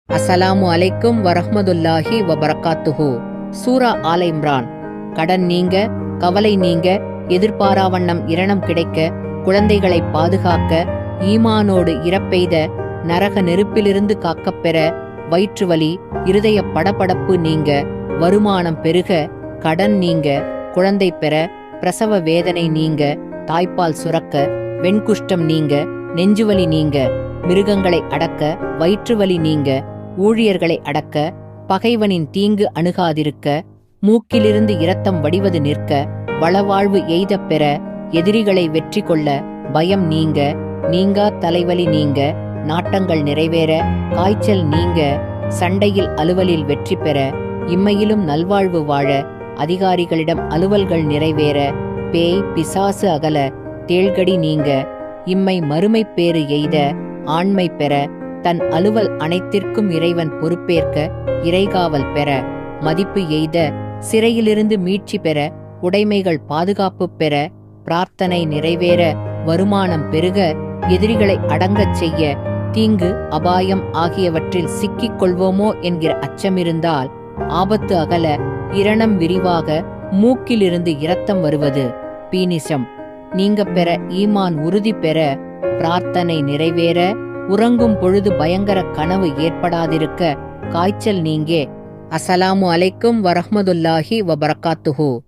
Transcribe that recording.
அஸ்ஸலாமு அலைக்கும் வரஹ்மத்துல்லாஹி வபரகாத்துஹு. சூரா ஆல இம்ரான். கடன் நீங்க, கவலை நீங்க, எதிர்பாரா வண்ணம் இரணம் கிடைக்க, குழந்தைகளை பாதுகாக்க, ஈமானோடு இறப்பெய்த, நரக நெருப்பிலிருந்து காக்கப்பெற, வயிற்றுவலி, இருதய படபடப்பு நீங்க, வருமானம் பெருக, கடன் நீங்க, குழந்தை பெற, பிரசவ வேதனை நீங்க, தாய்ப்பால் சுரக்க, வெண்குஷ்டம் நீங்க, நெஞ்சுவலி நீங்க, மிருகங்களை அடக்க, வயிற்றுவலி நீங்க, ஊழியர்களை அடக்க, பகைவனின் தீங்கு அணுகாதிருக்க, மூக்கிலிருந்து இரத்தம் வடிவது நிற்க, வளவாழ்வு எய்தப் பெற, எதிரிகளை வெற்றி கொள்ள, பயம் நீங்க, நீங்கா தலைவலி நீங்க, நாட்டங்கள் நிறைவேற, காய்ச்சல் நீங்க, சண்டையில் அலுவலில் வெற்றி பெற, இம்மையிலும் நல்வாழ்வு வாழ, அதிகாரிகளிடம் அலுவல்கள் நிறைவேற, பேய் பிசாசு அகல, தேள்கடி நீங்க, இம்மை மறுமை பேறு எய்த, ஆண்மை பெற, தன் அலுவல் அனைத்திற்கும் இறைவன் பொறுப்பேற்க, இறைகாவல் பெற, மதிப்பு எய்த, சிறையிலிருந்து மீட்சி பெற, உடைமைகள் பாதுகாப்பு பெற, பிரார்த்தனை நிறைவேற, வருமானம் பெருக, எதிரிகளை அடங்கச் செய்ய, தீங்கு அபாயம் ஆகியவற்றில் சிக்கிக் கொள்வோமோ என்கிற அச்சமிருந்தால், ஆபத்து அகல, இரணம் விரிவாக, மூக்கிலிருந்து இரத்தம் வருவது, பீனிசம் நீங்க பெற, ஈமான் உறுதி பெற, பிரார்த்தனை நிறைவேற, உறங்கும் பொழுது பயங்கர கனவு ஏற்படாதிருக்க, காய்ச்சல் நீங்கே. அஸ்ஸலாமு அலைக்கும் வரஹ்மத்துல்லாஹி வபரகாத்துஹு.